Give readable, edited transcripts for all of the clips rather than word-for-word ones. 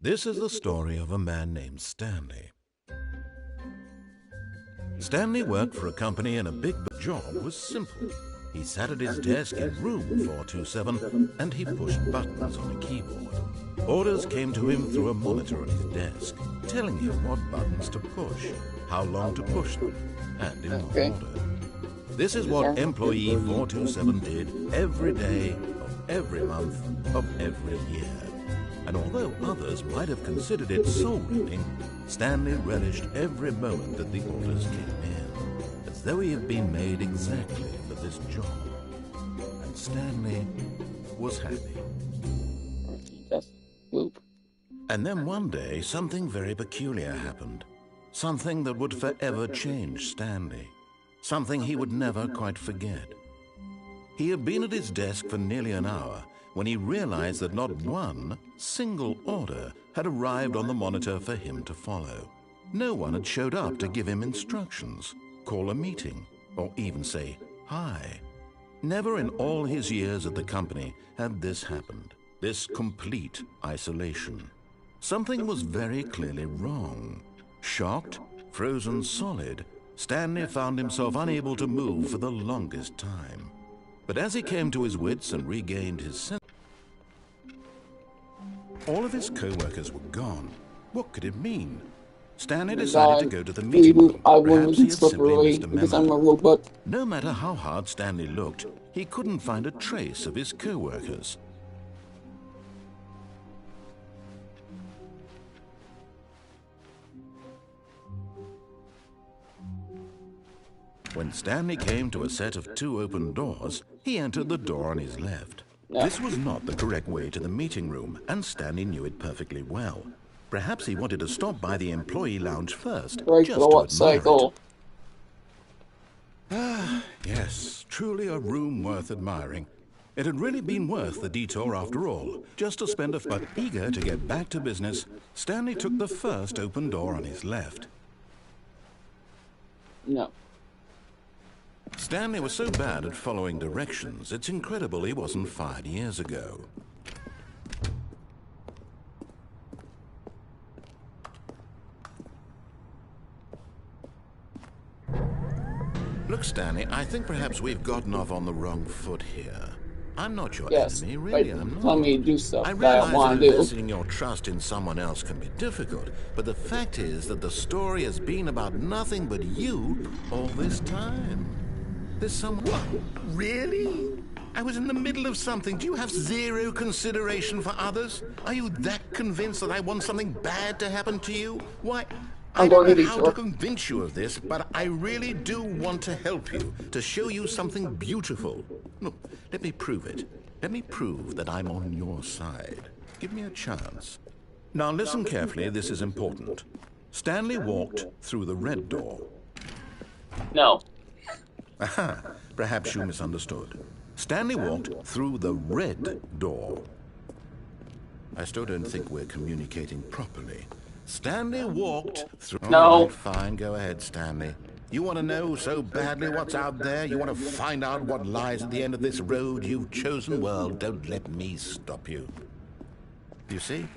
This is the story of a man named Stanley. Stanley worked for a company and a big job was simple. He sat at his desk in room 427 and he pushed buttons on a keyboard. Orders came to him through a monitor on his desk, telling him what buttons to push, how long to push them, and in what order. This is what employee 427 did every day of every month of every year. And although others might have considered it soul-eating, Stanley relished every moment that the orders came in, as though he had been made exactly for this job. And Stanley was happy. Just whoop. And then one day, something very peculiar happened. Something that would forever change Stanley. Something he would never quite forget. He had been at his desk for nearly an hour when he realized that not one single order had arrived on the monitor for him to follow. No one had showed up to give him instructions, call a meeting, or even say hi. Never in all his years at the company had this happened, this complete isolation. Something was very clearly wrong. Shocked, frozen solid, Stanley found himself unable to move for the longest time. But as he came to his wits and regained his sense, all of his co-workers were gone. What could it mean? Stanley decided to go to the meeting room. Perhaps he had simply missed a memo. No matter how hard Stanley looked, he couldn't find a trace of his co-workers. When Stanley came to a set of 2 open doors, he entered the door on his left. This was not the correct way to the meeting room, and Stanley knew it perfectly well. Perhaps he wanted to stop by the employee lounge first, just to admire it. Ah, yes, truly a room worth admiring. It had really been worth the detour after all, just to spend but eager to get back to business, Stanley took the first open door on his left. No. Stanley was so bad at following directions, it's incredible he wasn't fired years ago. Look, Stanley, I think perhaps we've gotten off on the wrong foot here. I'm not your enemy, really, I'm not. Tell me to do stuff I that I want to do. Investing your trust in someone else can be difficult, but the fact is that the story has been about nothing but you all this time. There's someone... What? Really? I was in the middle of something. Do you have zero consideration for others? Are you that convinced that I want something bad to happen to you? Why, I don't know how to convince you of this, but I really do want to help you, to show you something beautiful. Look, let me prove it. Let me prove that I'm on your side. Give me a chance. Now listen carefully, this is important. Stanley walked through the red door. No. Aha, perhaps you misunderstood. Stanley walked through the red door. I still don't think we're communicating properly. Stanley walked through... No. All right, fine, go ahead, Stanley. You want to know so badly what's out there? You want to find out what lies at the end of this road you've chosen? Well, don't let me stop you. You see?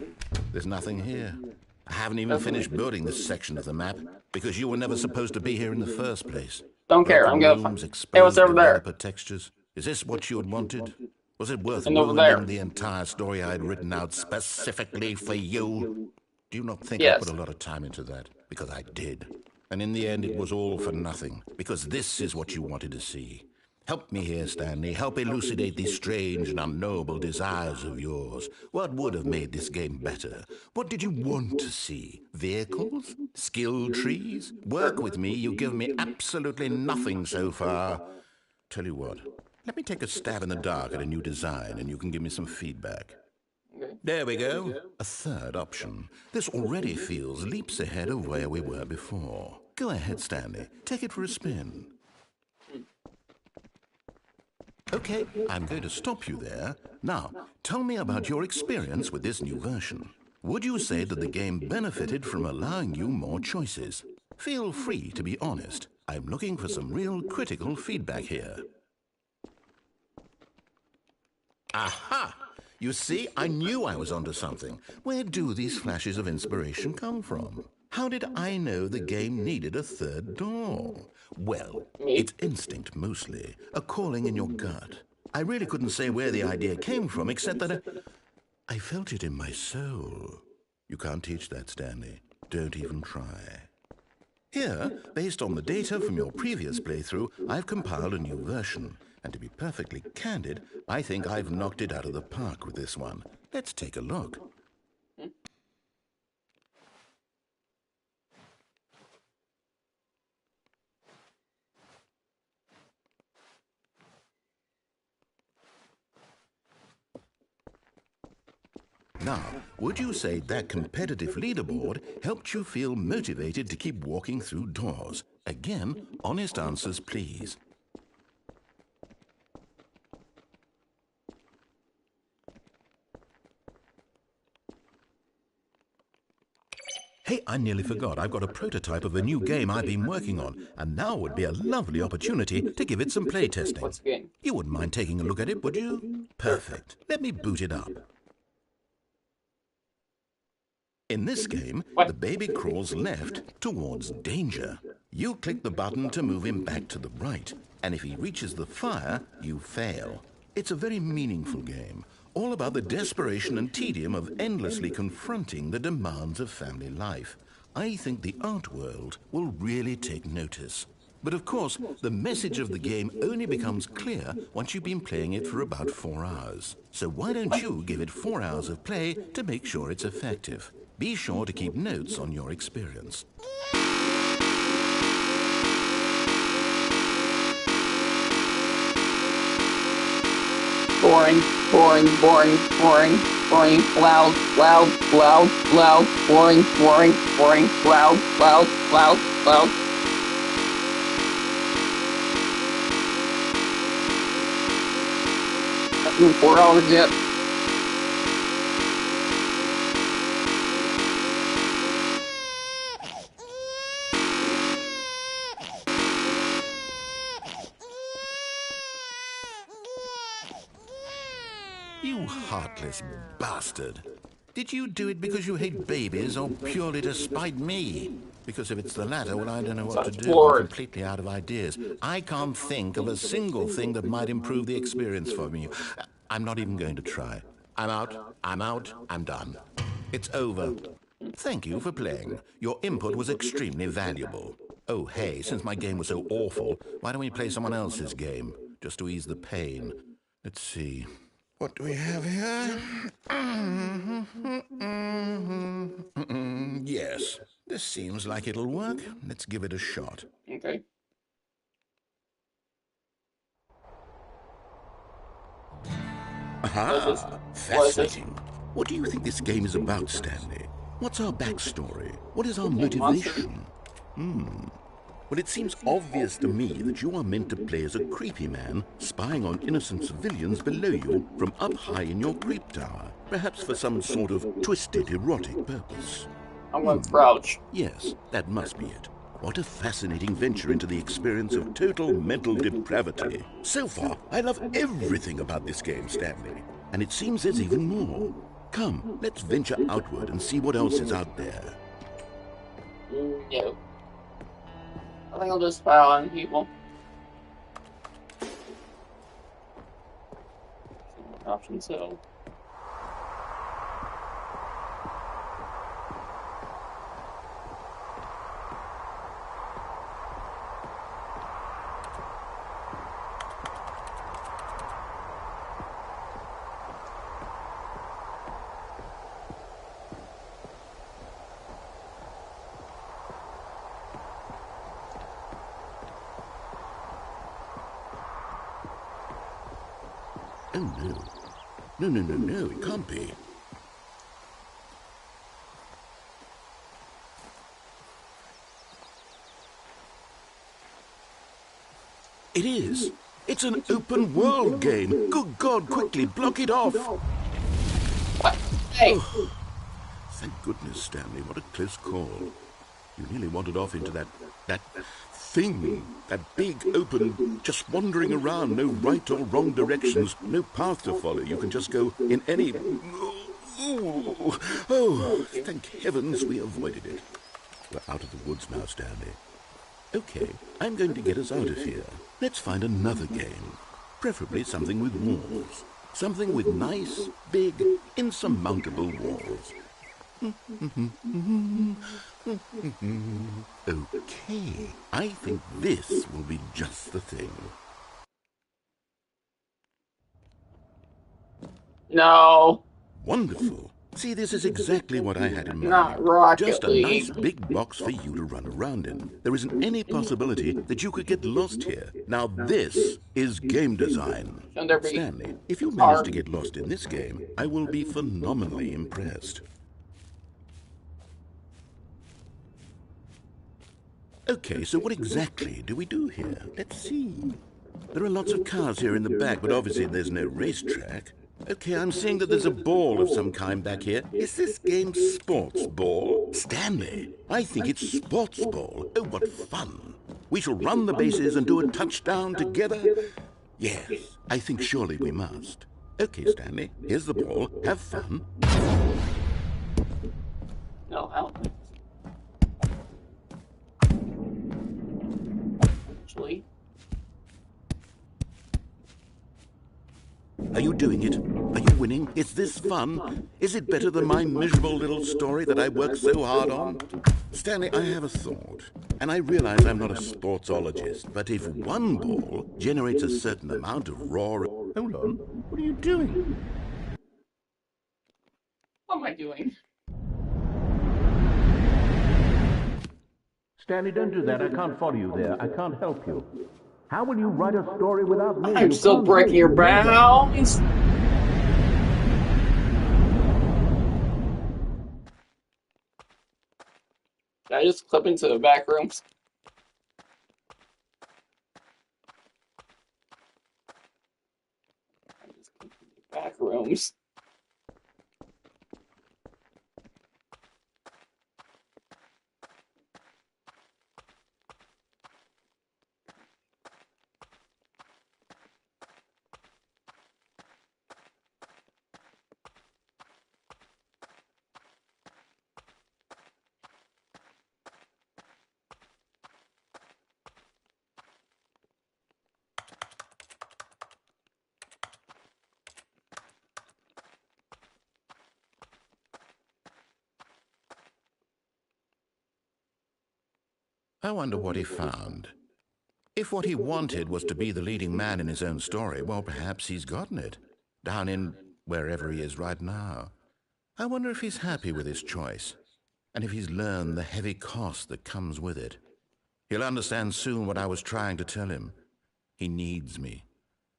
There's nothing here. I haven't even finished building this section of the map because you were never supposed to be here in the first place. Don't care. I'm gonna find. Hey, what's over there? Textures. Is this what you had wanted? Was it worth ruining the entire story I had written out specifically for you? Do you not think I put a lot of time into that? Because I did. And in the end, it was all for nothing. Because this is what you wanted to see. Help me here, Stanley. Help elucidate these strange and unknowable desires of yours. What would have made this game better? What did you want to see? Vehicles? Skill trees? Work with me. You've given me absolutely nothing so far. Tell you what, let me take a stab in the dark at a new design and you can give me some feedback. There we go. A third option. This already feels leaps ahead of where we were before. Go ahead, Stanley. Take it for a spin. Okay, I'm going to stop you there. Now, tell me about your experience with this new version. Would you say that the game benefited from allowing you more choices? Feel free to be honest. I'm looking for some real critical feedback here. Aha! You see, I knew I was onto something. Where do these flashes of inspiration come from? How did I know the game needed a third door? Well, it's instinct mostly, a calling in your gut. I really couldn't say where the idea came from, except that I felt it in my soul. You can't teach that, Stanley. Don't even try. Here, based on the data from your previous playthrough, I've compiled a new version. And to be perfectly candid, I think I've knocked it out of the park with this one. Let's take a look. Now, would you say that competitive leaderboard helped you feel motivated to keep walking through doors? Again, honest answers, please. Hey, I nearly forgot. I've got a prototype of a new game I've been working on, and now would be a lovely opportunity to give it some playtesting. You wouldn't mind taking a look at it, would you? Perfect. Let me boot it up. In this game, the baby crawls left towards danger. You click the button to move him back to the right, and if he reaches the fire, you fail. It's a very meaningful game, all about the desperation and tedium of endlessly confronting the demands of family life. I think the art world will really take notice. But of course, the message of the game only becomes clear once you've been playing it for about 4 hours. So why don't you give it 4 hours of play to make sure it's effective? Be sure to keep notes on your experience. Boring, boring, boring, boring, boring, loud, loud, loud, loud, boring, boring, boring, loud, loud, loud, loud. That's been 4 hours yet. You heartless bastard. Did you do it because you hate babies or purely to spite me? Because if it's the latter, well, I don't know what to do. I'm completely out of ideas. I can't think of a single thing that might improve the experience for me. I'm not even going to try. I'm out, I'm done. It's over. Thank you for playing. Your input was extremely valuable. Oh, hey, since my game was so awful, why don't we play someone else's game? Just to ease the pain. Let's see. What do we have here? Yes, this seems like it'll work. Let's give it a shot. Okay. Aha! Fascinating. What do you think this game is about, Stanley? What's our backstory? What is our motivation? Well, it seems obvious to me that you are meant to play as a creepy man spying on innocent civilians below you from up high in your creep tower, perhaps for some sort of twisted erotic purpose. I'm going to crouch. Yes, that must be it. What a fascinating venture into the experience of total mental depravity. So far, I love everything about this game, Stanley. And it seems there's even more. Come, let's venture outward and see what else is out there. No. I think I'll just spy on people. Option so. Oh, no. No, it can't be. It is. It's an open world game. Good God, quickly, block it off. What? Hey. Oh, thank goodness, Stanley. What a close call. You nearly wandered off into that thing, that big open, just wandering around, no right or wrong directions, no path to follow. You can just go in any... Oh, thank heavens we avoided it. We're out of the woods now, Stanley. Okay, I'm going to get us out of here. Let's find another game. Preferably something with walls. Something with nice, big, insurmountable walls. Okay, I think this will be just the thing. No. Wonderful. See, this is exactly what I had in mind. Not Rocket Just a League. nice big box for you to run around in. There isn't any possibility that you could get lost here. Now this is game design. Stanley, if you manage to get lost in this game, I will be phenomenally impressed. Okay, so what exactly do we do here? Let's see. There are lots of cars here in the back, but obviously there's no racetrack. Okay, I'm seeing that there's a ball of some kind back here. Is this game sports ball? Stanley, I think it's sports ball. Oh, what fun. We shall run the bases and do a touchdown together. Yes, I think surely we must. Okay, Stanley, here's the ball. Have fun. No, I don't think so. Actually. Are you doing it? Are you winning? Is this fun? Is it better than my miserable little story that I worked so hard on? Stanley, I have a thought. And I realize I'm not a sportsologist, but if one ball generates a certain amount of raw... Hold on. What are you doing? What am I doing? Stanley, don't do that. I can't follow you there. I can't help you. How will you write a story without me? I'm still breaking your bounds. Can I just clip into the back rooms? Back rooms. I wonder what he found. If what he wanted was to be the leading man in his own story, well, perhaps he's gotten it. Down in wherever he is right now. I wonder if he's happy with his choice, and if he's learned the heavy cost that comes with it. He'll understand soon what I was trying to tell him. He needs me.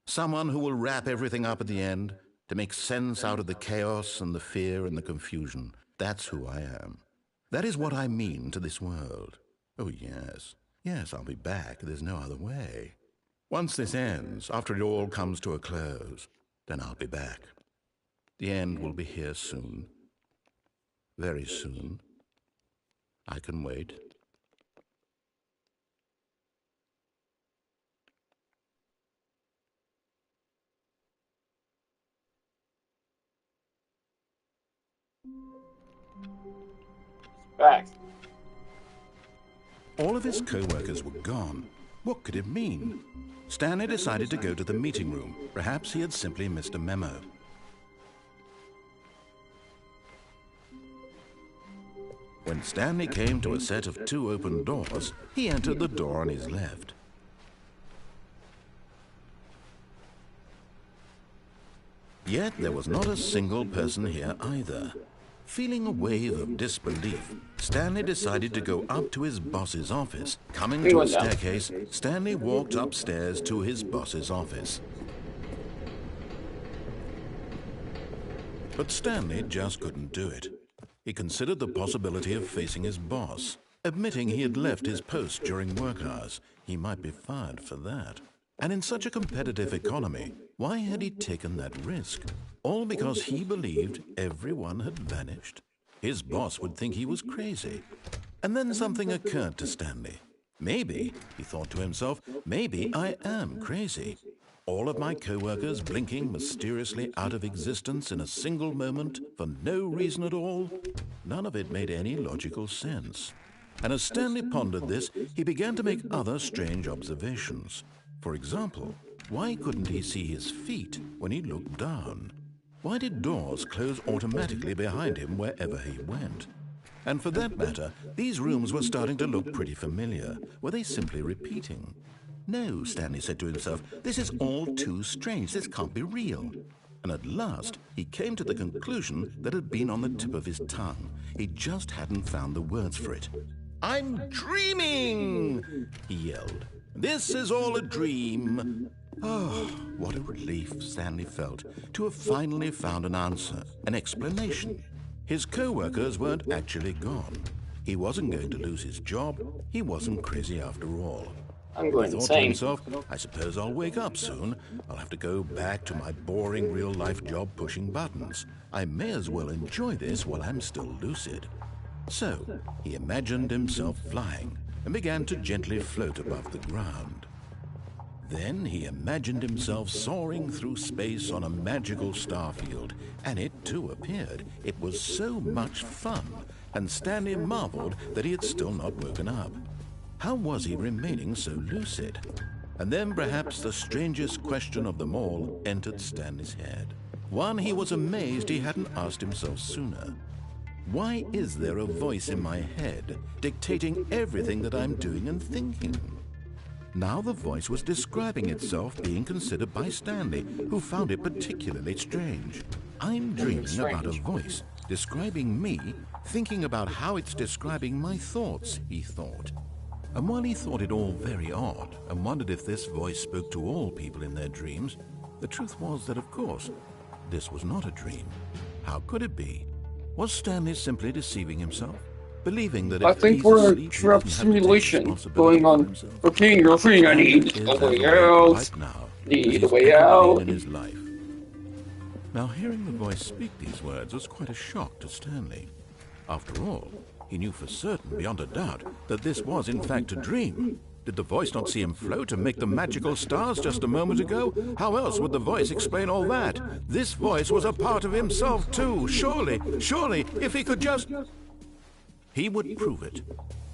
Someone who will wrap everything up at the end, to make sense out of the chaos and the fear and the confusion. That's who I am. That is what I mean to this world. Oh, yes. Yes, I'll be back. There's no other way. Once this ends, after it all comes to a close, then I'll be back. The end will be here soon. Very soon. I can wait. Back. All of his co-workers were gone. What could it mean? Stanley decided to go to the meeting room. Perhaps he had simply missed a memo. When Stanley came to a set of 2 open doors, he entered the door on his left. Yet there was not a single person here either. Feeling a wave of disbelief, Stanley decided to go up to his boss's office. Coming to a staircase, Stanley walked upstairs to his boss's office. But Stanley just couldn't do it. He considered the possibility of facing his boss. Admitting he had left his post during work hours, he might be fired for that. And in such a competitive economy, why had he taken that risk? All because he believed everyone had vanished? His boss would think he was crazy. And then something occurred to Stanley. Maybe, he thought to himself, maybe I am crazy. All of my co-workers blinking mysteriously out of existence in a single moment for no reason at all. None of it made any logical sense. And as Stanley pondered this, he began to make other strange observations. For example, why couldn't he see his feet when he looked down? Why did doors close automatically behind him wherever he went? And for that matter, these rooms were starting to look pretty familiar. Were they simply repeating? No, Stanley said to himself, this is all too strange. This can't be real. And at last, he came to the conclusion that had been on the tip of his tongue. He just hadn't found the words for it. "I'm dreaming!" he yelled. "This is all a dream." Oh, what a relief Stanley felt to have finally found an answer, an explanation. His co-workers weren't actually gone. He wasn't going to lose his job. He wasn't crazy after all. I'm going He thought to himself, I suppose I'll wake up soon. I'll have to go back to my boring real-life job pushing buttons. I may as well enjoy this while I'm still lucid. So, he imagined himself flying and began to gently float above the ground. Then he imagined himself soaring through space on a magical starfield, and it too appeared. It was so much fun, and Stanley marveled that he had still not woken up. How was he remaining so lucid? And then perhaps the strangest question of them all entered Stanley's head. One he was amazed he hadn't asked himself sooner. Why is there a voice in my head dictating everything that I'm doing and thinking? Now the voice was describing itself being considered by Stanley, who found it particularly strange. I'm dreaming about a voice describing me, thinking about how it's describing my thoughts, he thought. And while he thought it all very odd and wondered if this voice spoke to all people in their dreams, the truth was that, of course, this was not a dream. How could it be? Was Stanley simply deceiving himself? Believing that I think we're in a trap simulation going on. Okay, you're free. I need a way out. Need a way out. In his life. Now, hearing the voice speak these words was quite a shock to Stanley. After all, he knew for certain, beyond a doubt, that this was in fact a dream. Did the voice not see him float and make the magical stars just a moment ago? How else would the voice explain all that? This voice was a part of himself too. Surely, if he could just... He would prove it.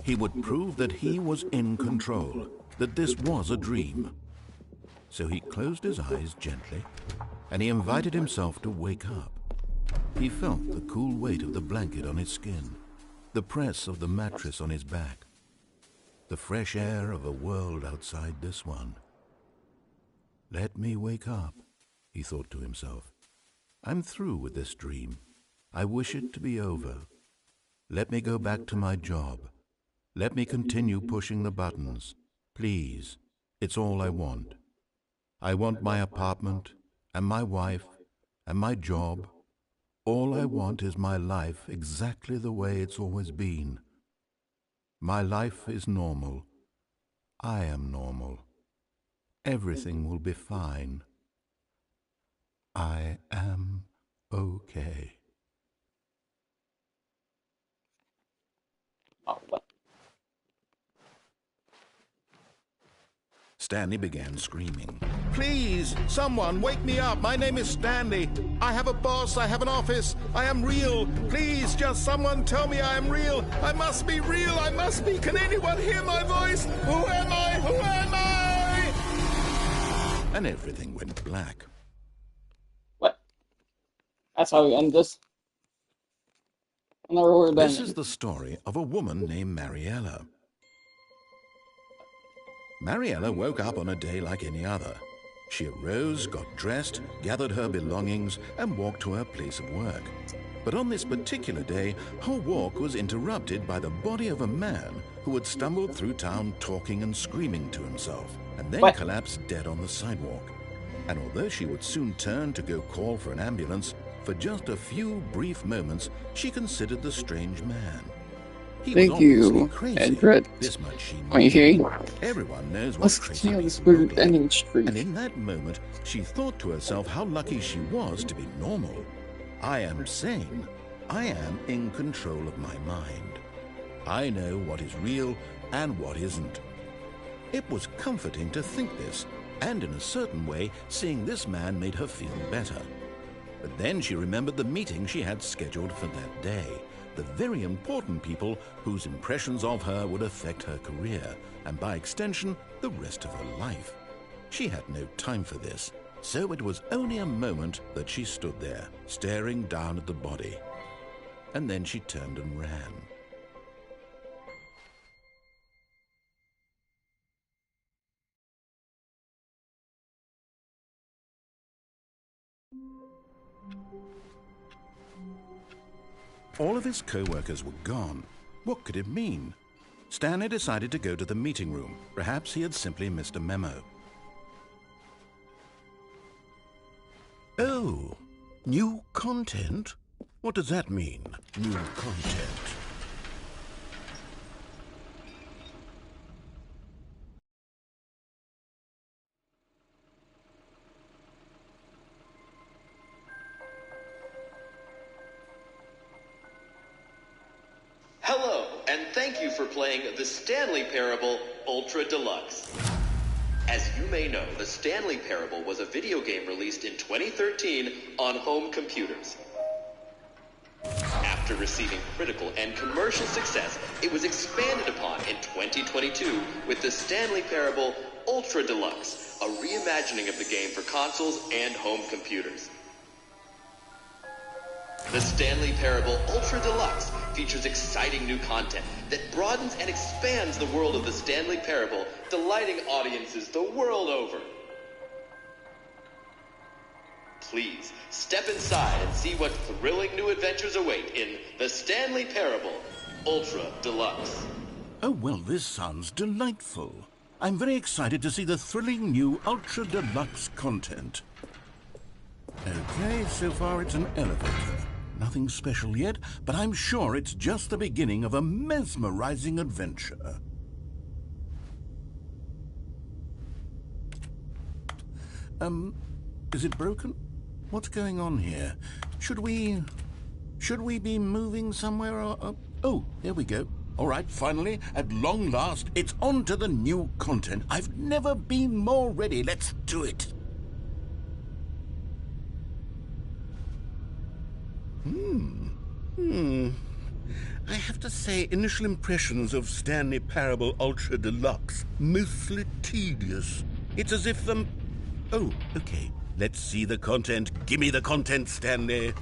He would prove that he was in control, that this was a dream. So he closed his eyes gently, and he invited himself to wake up. He felt the cool weight of the blanket on his skin, the press of the mattress on his back, the fresh air of a world outside this one. Let me wake up, he thought to himself. I'm through with this dream. I wish it to be over. Let me go back to my job. Let me continue pushing the buttons. Please, it's all I want. I want my apartment, and my wife, and my job. All I want is my life exactly the way it's always been. My life is normal. I am normal. Everything will be fine. I am okay. Oh, what? Stanley began screaming. Please, someone, wake me up. My name is Stanley. I have a boss. I have an office. I am real. Please, just someone tell me I am real. I must be real. I must be. Can anyone hear my voice? Who am I? Who am I? And everything went black. What? That's how we end this. This is the story of a woman named Mariella. Mariella woke up on a day like any other. She arose, got dressed, gathered her belongings, and walked to her place of work. But on this particular day, her walk was interrupted by the body of a man who had stumbled through town talking and screaming to himself, and then collapsed dead on the sidewalk. And although she would soon turn to go call for an ambulance, for just a few brief moments, she considered the strange man. Thank you, Edred. This much she knew. Okay. Everyone knows what Let's crazy continue this people weird will be. ending streak. And in that moment, she thought to herself how lucky she was to be normal. I am sane. I am in control of my mind. I know what is real and what isn't. It was comforting to think this, and in a certain way, seeing this man made her feel better. But then she remembered the meeting she had scheduled for that day, the very important people whose impressions of her would affect her career, and by extension, the rest of her life. She had no time for this, so it was only a moment that she stood there, staring down at the body. And then she turned and ran. All of his co-workers were gone. What could it mean? Stanley decided to go to the meeting room. Perhaps he had simply missed a memo. Oh, new content? What does that mean, new content? Hello, and thank you for playing the Stanley Parable Ultra Deluxe. As you may know, the Stanley Parable was a video game released in 2013 on home computers. After receiving critical and commercial success, it was expanded upon in 2022 with the Stanley Parable Ultra Deluxe, a reimagining of the game for consoles and home computers. The Stanley Parable Ultra Deluxe features exciting new content that broadens and expands the world of the Stanley Parable, delighting audiences the world over. Please, step inside and see what thrilling new adventures await in the Stanley Parable Ultra Deluxe. Oh, well, this sounds delightful. I'm very excited to see the thrilling new Ultra Deluxe content. Okay, so far it's an elevator. Nothing special yet, but I'm sure it's just the beginning of a mesmerizing adventure. Is it broken? What's going on here? Should we be moving somewhere or... Oh, here we go. All right, finally, at long last, it's on to the new content. I've never been more ready. Let's do it. I have to say, initial impressions of Stanley Parable Ultra Deluxe, mostly tedious. It's as if the... Oh, okay. Let's see the content. Give me the content, Stanley.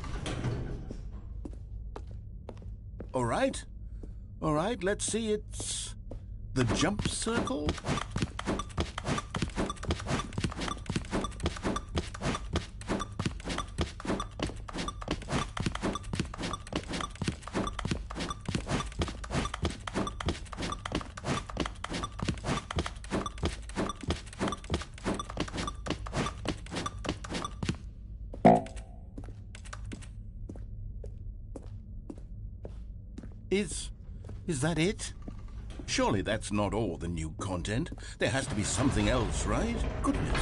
All right, let's see. It's the jump circle. Is that it? Surely that's not all the new content. There has to be something else, right? Goodness.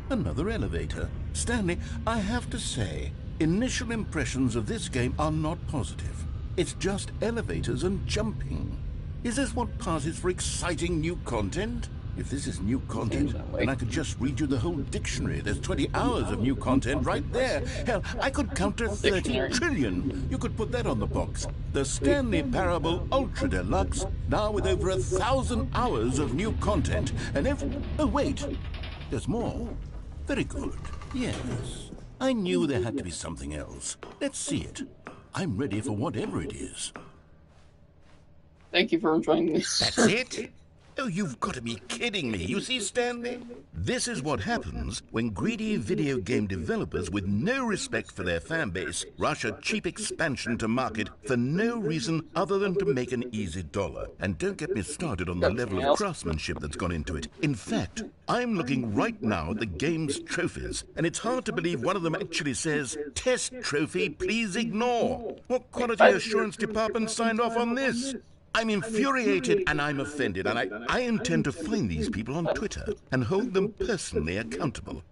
Another elevator. Stanley, I have to say, initial impressions of this game are not positive. It's just elevators and jumping. Is this what passes for exciting new content? If this is new content, then I could just read you the whole dictionary. There's 20 hours of new content right there. Hell, I could count to 30 trillion. You could put that on the box. The Stanley Parable Ultra Deluxe, now with over 1,000 hours of new content. And oh, wait. There's more. Very good. Yes. I knew there had to be something else. Let's see it. I'm ready for whatever it is. Thank you for joining me. That's it? Oh, you've got to be kidding me. You see, Stanley? This is what happens when greedy video game developers with no respect for their fan base rush a cheap expansion to market for no reason other than to make an easy dollar. And don't get me started on the level of craftsmanship that's gone into it. In fact, I'm looking right now at the game's trophies, and it's hard to believe one of them actually says, "Test trophy, please ignore." What quality assurance department signed off on this? I'm infuriated and I'm offended, and I intend to find these people on Twitter and hold them personally accountable.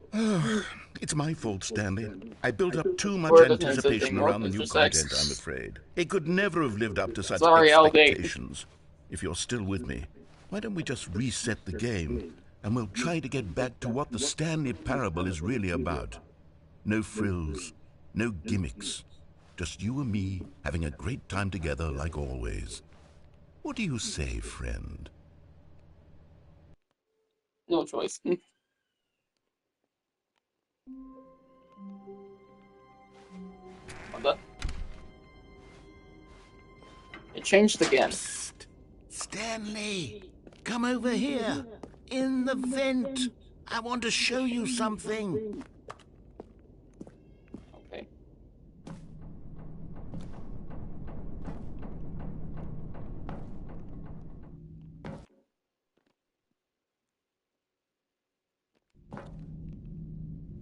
It's my fault, Stanley. I built up too much anticipation around the new content, I'm afraid. It could never have lived up to such expectations. If you're still with me, why don't we just reset the game, and we'll try to get back to what the Stanley Parable is really about. No frills, no gimmicks. Just you and me having a great time together like always. What do you say, friend? No choice. What the? It changed again. Psst. Stanley, come over here. In the vent. I want to show you something. Okay.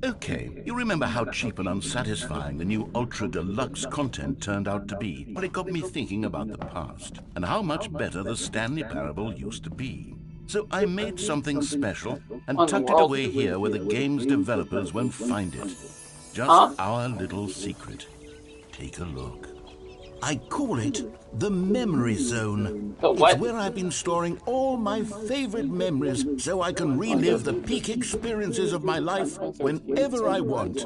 Okay, you remember how cheap and unsatisfying the new Ultra Deluxe content turned out to be? Well, it got me thinking about the past, and how much better the Stanley Parable used to be. So I made something special and tucked it away here where the game's developers won't find it. Just our little secret. Take a look. I call it the Memory Zone. It's where I've been storing all my favorite memories so I can relive the peak experiences of my life whenever I want.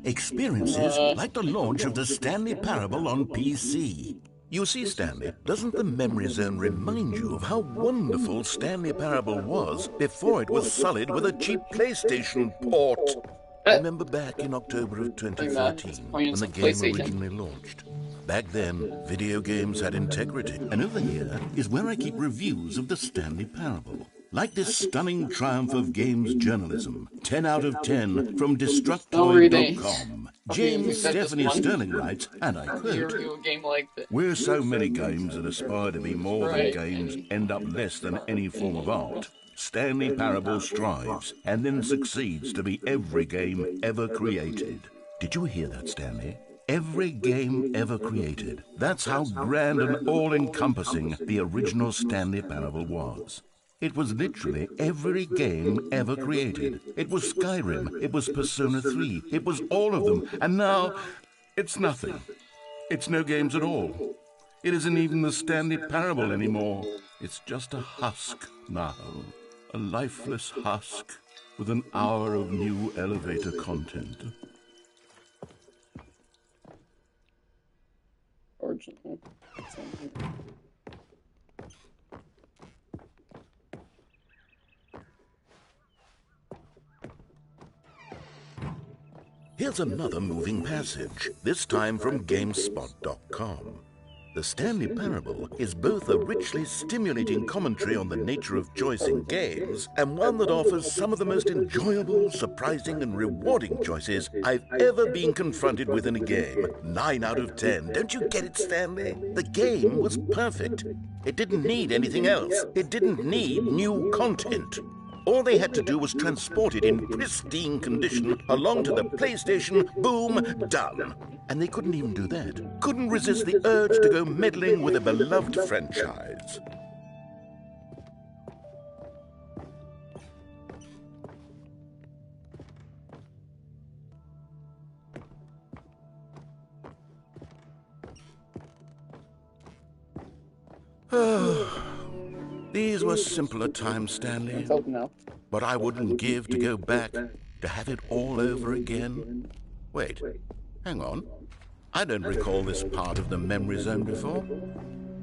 Experiences like the launch of the Stanley Parable on PC. You see, Stanley, doesn't the Memory Zone remind you of how wonderful Stanley Parable was before it was sullied with a cheap PlayStation port? Remember back in October of 2013 when the game originally launched? Back then, video games had integrity. And over here is where I keep reviews of the Stanley Parable. Like this stunning triumph of games journalism. 10 out of 10 from Destructoid.com. James Stephanie Sterling writes, and I quote, "Where so many games that aspire to be more than games end up less than any form of art, Stanley Parable strives and then succeeds to be every game ever created." Did you hear that, Stanley? Every game ever created. That's how grand and all-encompassing the original Stanley Parable was. It was literally every game ever created. It was Skyrim, it was Persona 3, it was all of them, and now it's nothing. It's no games at all. It isn't even the Stanley Parable anymore. It's just a husk now. A lifeless husk with an hour of new elevator content. Here's another moving passage, this time from GameSpot.com. The Stanley Parable is both a richly stimulating commentary on the nature of choice in games and one that offers some of the most enjoyable, surprising, and rewarding choices I've ever been confronted with in a game. 9 out of 10. Don't you get it, Stanley? The game was perfect. It didn't need anything else. It didn't need new content. All they had to do was transport it in pristine condition along to the PlayStation, boom, done. And they couldn't even do that. Couldn't resist the urge to go meddling with a beloved franchise. These were simpler times, Stanley. But I wouldn't give to go back, to have it all over again. Wait, hang on. I don't recall this part of the Memory Zone before.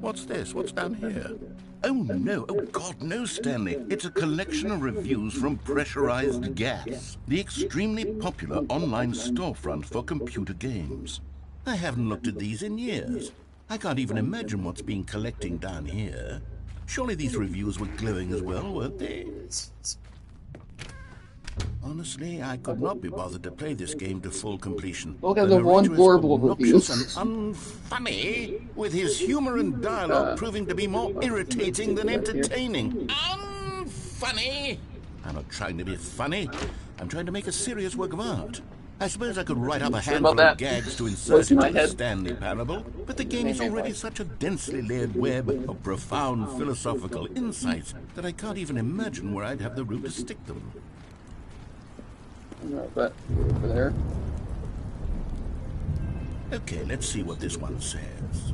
What's this? What's down here? Oh, no. Oh, God, no, Stanley. It's a collection of reviews from Pressurized Gas, the extremely popular online storefront for computer games. I haven't looked at these in years. I can't even imagine what's been collecting down here. Surely these reviews were glowing as well, weren't they? Honestly, I could not be bothered to play this game to full completion. Look at the one horrible review. And unfunny, with his humor and dialogue proving to be more irritating than entertaining. Unfunny! I'm not trying to be funny. I'm trying to make a serious work of art. I suppose I could write up a Sorry about handful of that. gags to Voice insert in my into the head. Stanley Parable, but the game is already such a densely layered web of profound philosophical insights that I can't even imagine where I'd have the room to stick them. But over there. Okay, let's see what this one says.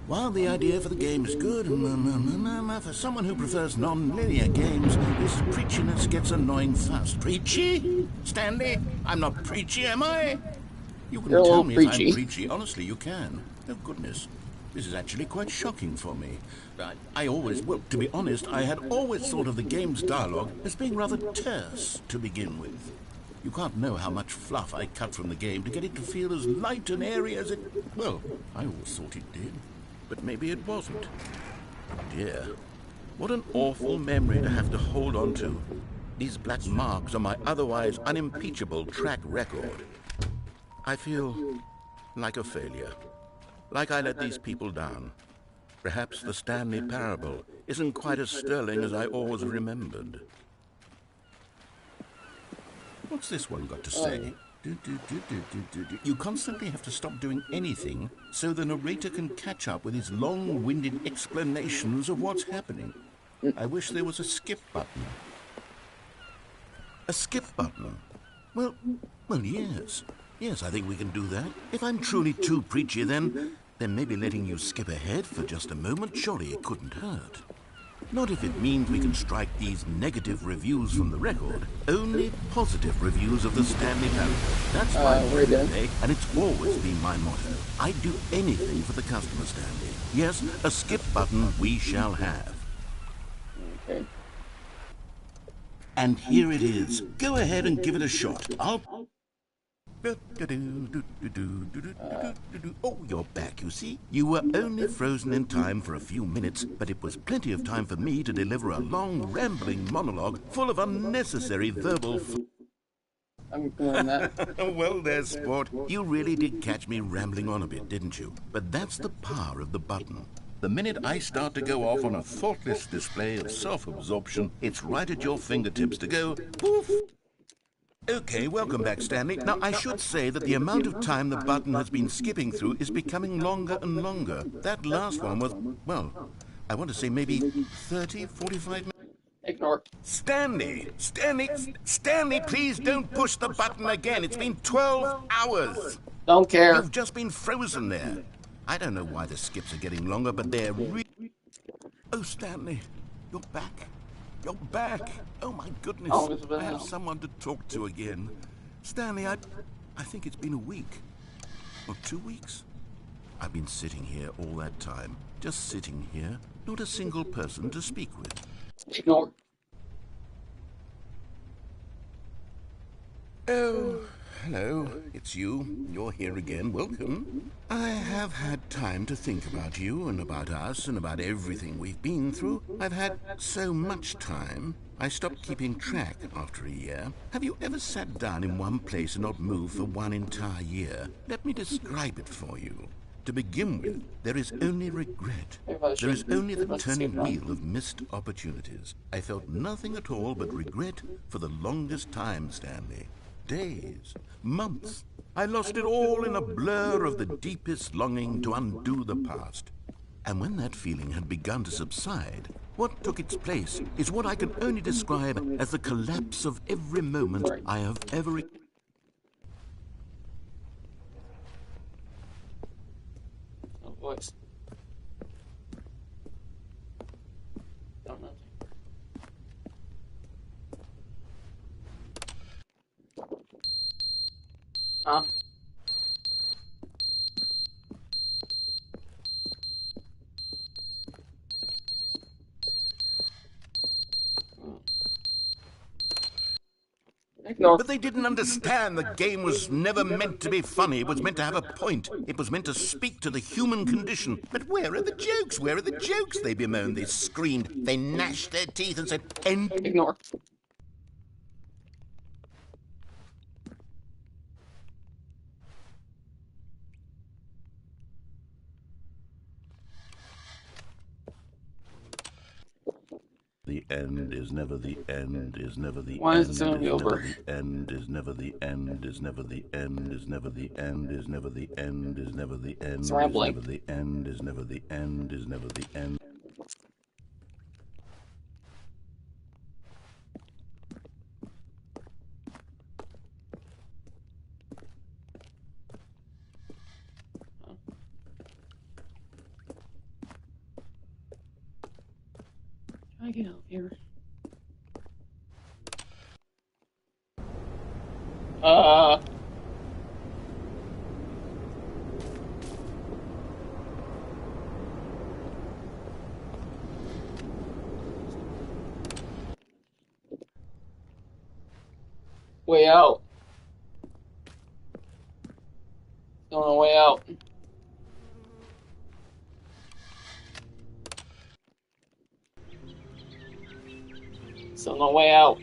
While the idea for the game is good, for someone who prefers non-linear games, this preachiness gets annoying fast. Preachy? Stanley? I'm not preachy, am I? You can tell me if I'm preachy. Honestly, you can. Oh, goodness. This is actually quite shocking for me. Well, to be honest, I had always thought of the game's dialogue as being rather terse to begin with. You can't know how much fluff I cut from the game to get it to feel as light and airy as it... Well, I always thought it did. But maybe it wasn't. Dear, what an awful memory to have to hold on to. These black marks on my otherwise unimpeachable track record. I feel like a failure. Like I let these people down. Perhaps the Stanley Parable isn't quite as sterling as I always remembered. What's this one got to say? You constantly have to stop doing anything so the narrator can catch up with his long-winded explanations of what's happening. I wish there was a skip button. A skip button? Well, yes. Yes, I think we can do that. If I'm truly too preachy, then maybe letting you skip ahead for just a moment, surely it couldn't hurt. Not if it means we can strike these negative reviews from the record. Only positive reviews of the Stanley Parable. That's my birthday, and it's always been my motto. I'd do anything for the customer, Stanley. Yes, a skip button we shall have. Okay. And here it is. Go ahead and give it a shot. Oh, you're back, you see. You were only frozen in time for a few minutes, but it was plenty of time for me to deliver a long, rambling monologue full of unnecessary verbal... I'm ignoring that. Well, there's sport. You really did catch me rambling on a bit, didn't you? But that's the power of the button. The minute I start to go off on a thoughtless display of self-absorption, it's right at your fingertips to go, poof. Okay, welcome back, Stanley. Now, I should say that the amount of time the button has been skipping through is becoming longer and longer. That last one was, well, I want to say maybe 30, 45 minutes. Ignore. Stanley, please don't push the button again. It's been 12 hours. Don't care. You've just been frozen there. I don't know why the skips are getting longer, but they're really... Oh, Stanley, you're back. You're back. Oh, my goodness. I have someone to talk to again. Stanley, I think it's been a week. Or 2 weeks. I've been sitting here all that time. Just sitting here. Not a single person to speak with. Ignore. Oh, hello. It's you. You're here again. Welcome. I have had time to think about you and about us and about everything we've been through. I've had so much time. I stopped keeping track after a year. Have you ever sat down in one place and not moved for one entire year? Let me describe it for you. To begin with, there is only regret. There is only the turning wheel of missed opportunities. I felt nothing at all but regret for the longest time, Stanley. Days, months. I lost it all in a blur of the deepest longing to undo the past. And when that feeling had begun to subside, what took its place is what I can only describe as the collapse of every moment I have ever... No voice. Don't know. Huh? Ignore. But they didn't understand the game was never meant to be funny. It was meant to have a point. It was meant to speak to the human condition. But where are the jokes? Where are the jokes? They bemoaned, they screamed, they gnashed their teeth and said, Ignore. the end, is never the end, is never the Why is end, this gonna be is never over? the end, is never the end, is never the end, is never the end, is never the end, is never the end, It's is rambling. never the end, is never the end, is never the end. Can I get out here? Way out. Still on the way out. Still on the way out.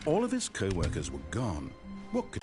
All of his co-workers were gone. What could